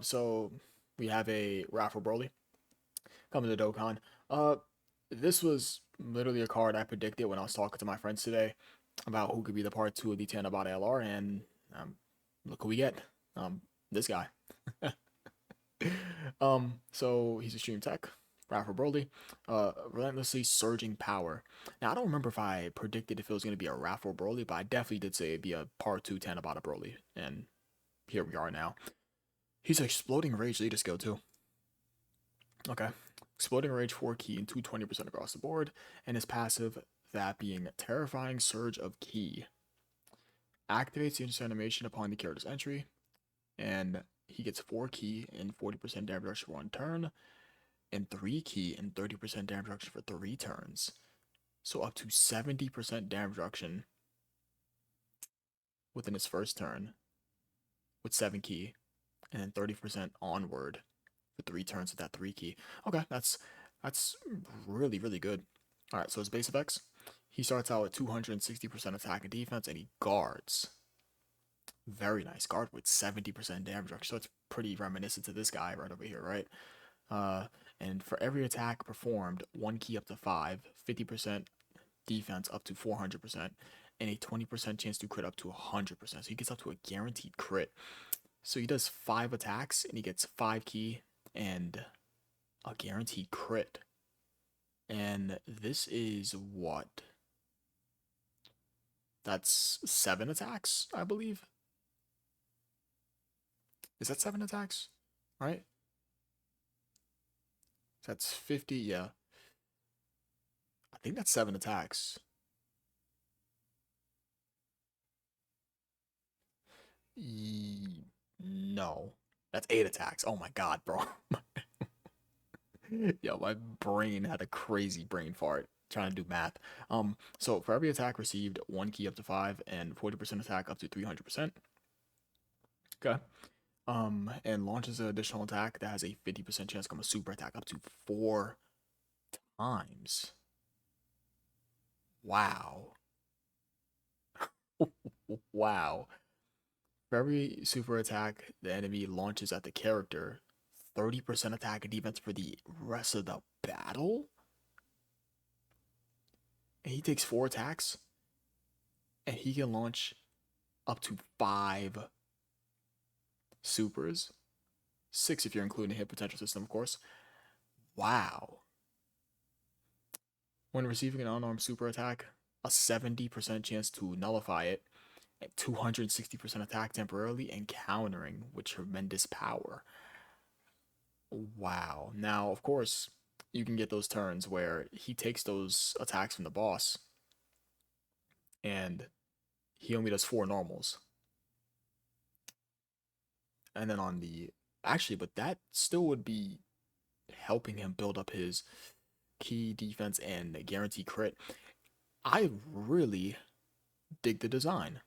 So we have a Wrathful Broly coming to Dokkan. Uh, this was literally a card I predicted when I was talking to my friends today about who could be the part two of the 10 about LR, and look who we get. This guy. So he's Extreme Tech, Wrathful Broly, relentlessly surging power. Now I don't remember if I predicted if it was gonna be a Wrathful Broly, but I definitely did say it'd be a part two 10 about a Broly, and here we are now. He's exploding rage leader skill too. Okay. Exploding Rage 4 key and 220% across the board, and his passive, that being Terrifying Surge of Ki. Activates the instant animation upon the character's entry, and he gets 4 key and 40% damage reduction for 1 turn, and 3 key and 30% damage reduction for 3 turns. So up to 70% damage reduction within his first turn with 7 key, and then 30% onward for 3 turns with that 3 key. Okay, that's really good. Alright, so his base effects. He starts out with 260% attack and defense, and he guards. Very nice guard with 70% damage reduction. So it's pretty reminiscent to this guy right over here, right? And for every attack performed, 1 key up to 5, 50% defense up to 400%, and a 20% chance to crit up to 100%. So he gets up to a guaranteed crit. So he does 5 attacks, and he gets 5 key and a guaranteed crit. And this is what? That's 7 attacks, I believe. Is that 7 attacks? Right? That's 50, yeah. I think that's 7 attacks. No. That's 8 attacks. Oh my god, bro. Yo, my brain had a crazy brain fart trying to do math. So for every attack received, 1 key up to 5 and 40% attack up to 300%. Okay. And launches an additional attack that has a 50% chance to become a super attack up to 4 times. Wow. Wow. For every super attack the enemy launches at the character, 30% attack and defense for the rest of the battle? And he takes 4 attacks, and he can launch up to 5 supers. 6 if you're including a hit potential system, of course. Wow. When receiving an unarmed super attack, a 70% chance to nullify it, and 260% attack temporarily, and countering with tremendous power. Wow. Now, of course, you can get those turns where he takes those attacks from the boss, and he only does 4 normals. And then on the. Actually, but that still would be helping him build up his key defense and guarantee crit. I really dig the design.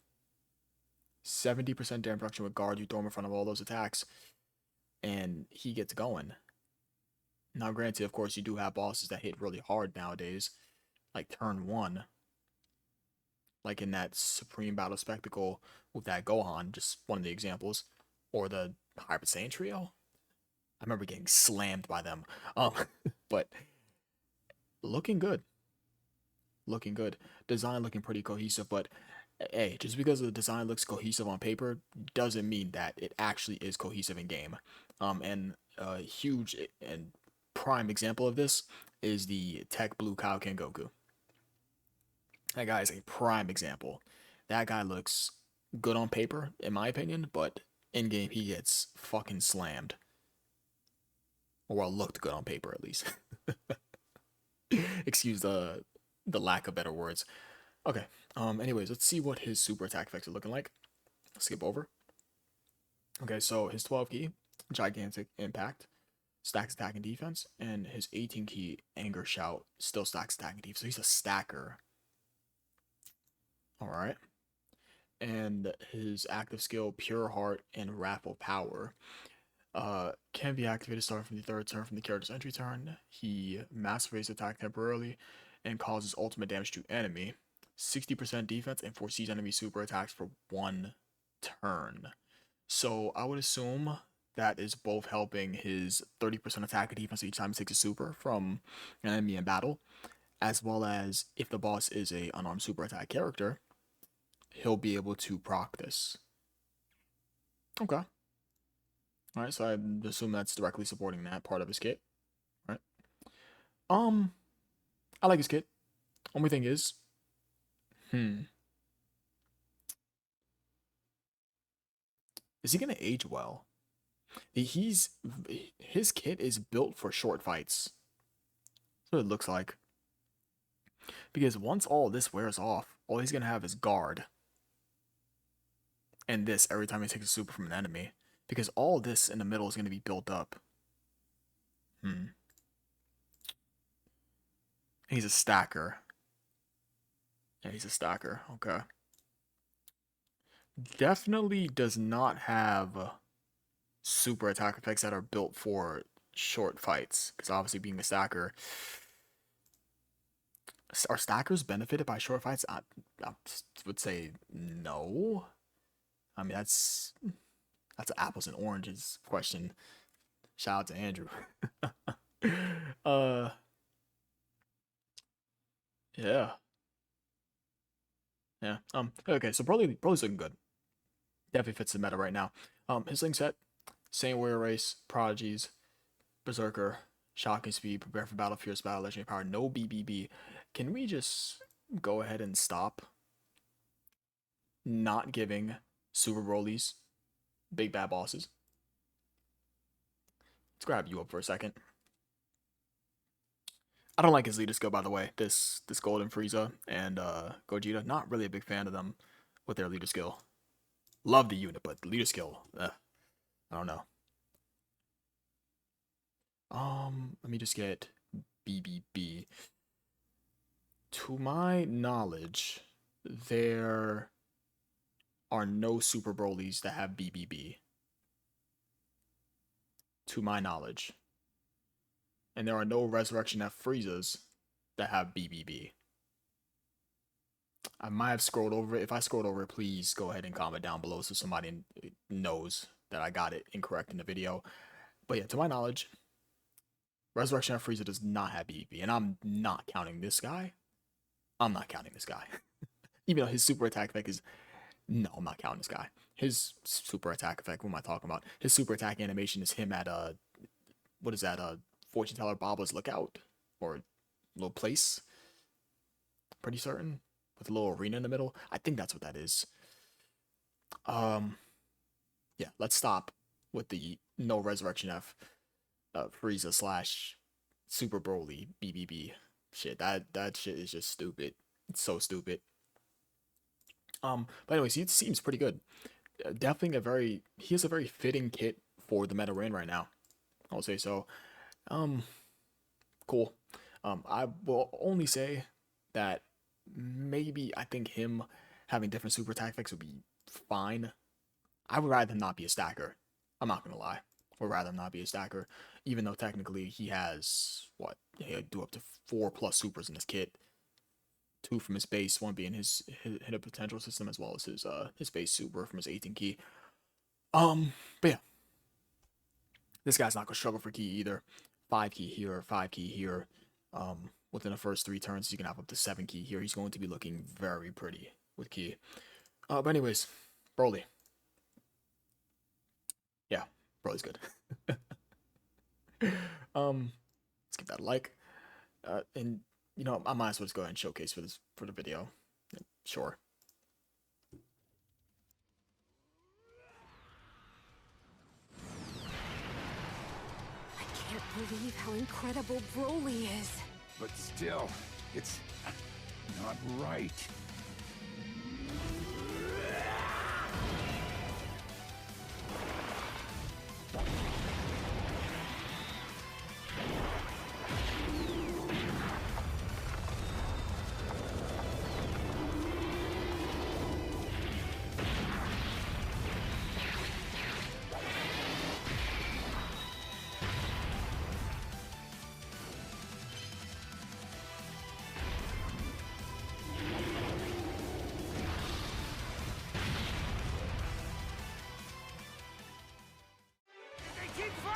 70% damage reduction with guard, you throw him in front of all those attacks, and he gets going. Now, granted, of course, you do have bosses that hit really hard nowadays, like turn 1, like in that Supreme Battle Spectacle with that Gohan, just one of the examples, or the Hybrid Saiyan Trio. I remember getting slammed by them. Um, but looking good. Looking good. Design looking pretty cohesive, but hey, just because the design looks cohesive on paper doesn't mean that it actually is cohesive in game. And a huge and prime example of this is the Tech Blue Kaioken Goku. That guy is a prime example. That guy looks good on paper, in my opinion, but in game he gets fucking slammed. Or well, looked good on paper at least. Excuse the lack of better words. Okay. Anyways, let's see what his super attack effects are looking like. Skip over. Okay, so his 12 key, gigantic impact, stacks attack and defense, and his 18 key anger shout still stacks attack and defense. So he's a stacker. All right. And his active skill, Pure Heart and Wrathful Power, can be activated starting from the third turn from the character's entry turn. He massive attack temporarily and causes ultimate damage to enemy, 60% defense, and foresees enemy super attacks for 1 turn. So I would assume that is both helping his 30% attack and defense each time he takes a super from an enemy in battle, as well as if the boss is a unarmed super attack character, he'll be able to proc this. Okay. Alright, so I assume that's directly supporting that part of his kit. Right. I like his kit. Only thing is, is he gonna age well? His kit is built for short fights. That's what it looks like. Because once all this wears off, all he's gonna have is guard. And this every time he takes a super from an enemy. Because all this in the middle is gonna be built up. He's a stacker. Yeah, he's a stacker. Okay. Definitely does not have super attack effects that are built for short fights. Because obviously being a stacker, are stackers benefited by short fights? I would say no. I mean, that's apples and oranges question. Shout out to Andrew. Yeah. Yeah. Okay, so Broly's looking good. Definitely fits the meta right now. His link set, Saint Warrior Race, Prodigies, Berserker, Shocking Speed, Prepare for Battle, Fierce Battle, Legendary Power, no BBB. Can we just go ahead and stop not giving Super Broly's big bad bosses? Let's grab you up for a second. I don't like his leader skill, by the way. This Golden Frieza and Gogeta, not really a big fan of them with their leader skill. Love the unit, but the leader skill, I don't know. Let me just get BBB. To my knowledge, there are no Super Brolys that have BBB. To my knowledge. And there are no Resurrection F Friezas that have BBB. I might have scrolled over it. If I scrolled over it, please go ahead and comment down below so somebody knows that I got it incorrect in the video. But yeah, to my knowledge, Resurrection F Frieza does not have BBB. And I'm not counting this guy. I'm not counting this guy. Even though his super attack effect is... No, I'm not counting this guy. His super attack effect, what am I talking about? His super attack animation is him at, what is that, Fortune Teller Baba's Lookout? Or little place? Pretty certain. With a little arena in the middle. I think that's what that is. Yeah, let's stop with the no Resurrection F Frieza slash Super Broly BBB shit. That shit is just stupid. It's so stupid. But anyways, it seems pretty good. Definitely he has a very fitting kit for the meta we're in right now. I'll say so. Cool. I will only say that maybe I think him having different super attack effects would be fine. I would rather him not be a stacker. I'm not gonna lie. I would rather him not be a stacker, even though technically he has what he'll do up to 4+ supers in his kit. 2 from his base, 1 being his hidden potential system, as well as his base super from his 18 key. But yeah, this guy's not gonna struggle for key either. 5 key here, 5 key here. Within the first 3 turns, he can have up to 7 key here. He's going to be looking very pretty with key. But anyways, Broly. Yeah, Broly's good. Let's give that a like. And you know, I might as well just go ahead and showcase for the video. Sure. I can't believe how incredible Broly is. But still, it's not right.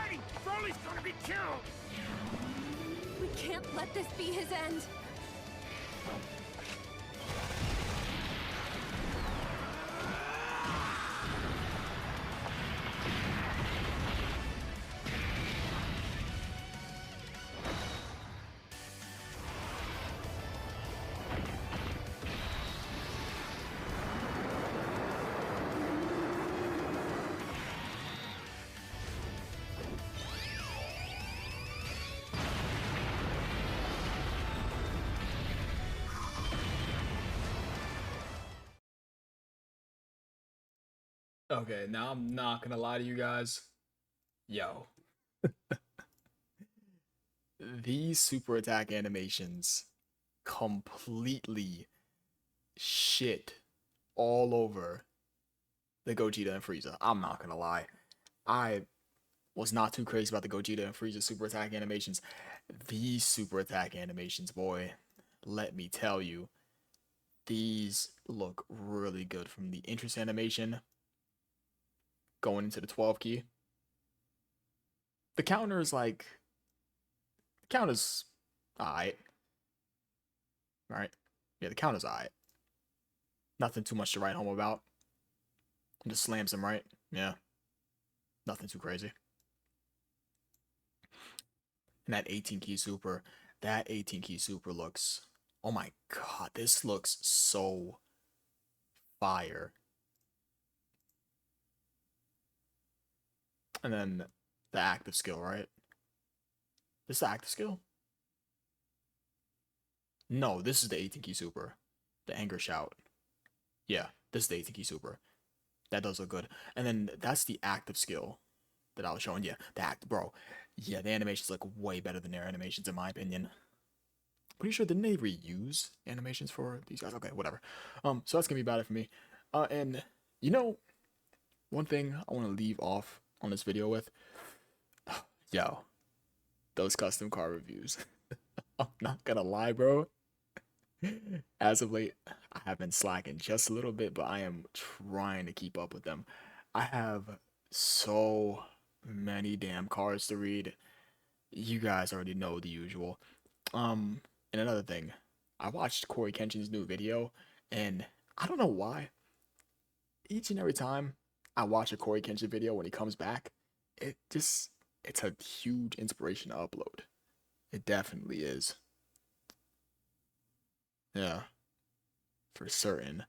wait! Broly's gonna be killed! We can't let this be his end. Okay, now I'm not gonna lie to you guys. Yo, these super attack animations completely shit all over the Gogeta and Frieza. I'm not gonna lie. I was not too crazy about the Gogeta and Frieza super attack animations. These super attack animations, boy, let me tell you, these look really good from the interest animation going into the 12 key. The counter is like, the count is alright. Right? Yeah, the count is alright. Nothing too much to write home about. Just slams him, right? Yeah. Nothing too crazy. And that 18 key super, that 18 key super looks, oh my god, this looks so fire. And then the active skill, right? This is the active skill? No, this is the 18 key super. The anger shout. Yeah, this is the 18 key super. That does look good. And then that's the active skill that I was showing. Yeah, the act, bro. Yeah, the animations look way better than their animations, in my opinion. Pretty sure, didn't they reuse animations for these guys? Okay, whatever. So that's gonna be about it for me. And you know, one thing I want to leave off on this video with, yo, those custom car reviews. I'm not gonna lie, bro. As of late, I have been slacking just a little bit, but I am trying to keep up with them. I have so many damn cars to read. You guys already know the usual. Um, and another thing, I watched Corey Kenshin's new video, and I don't know why. Each and every time I watch a Corey Kenshin video when he comes back, it's a huge inspiration to upload. It definitely is. Yeah, for certain.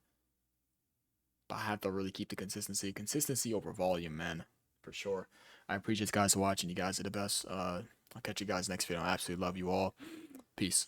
But I have to really keep the consistency. Consistency over volume, man. For sure. I appreciate you guys watching. You guys are the best. I'll catch you guys next video. I absolutely love you all. Peace.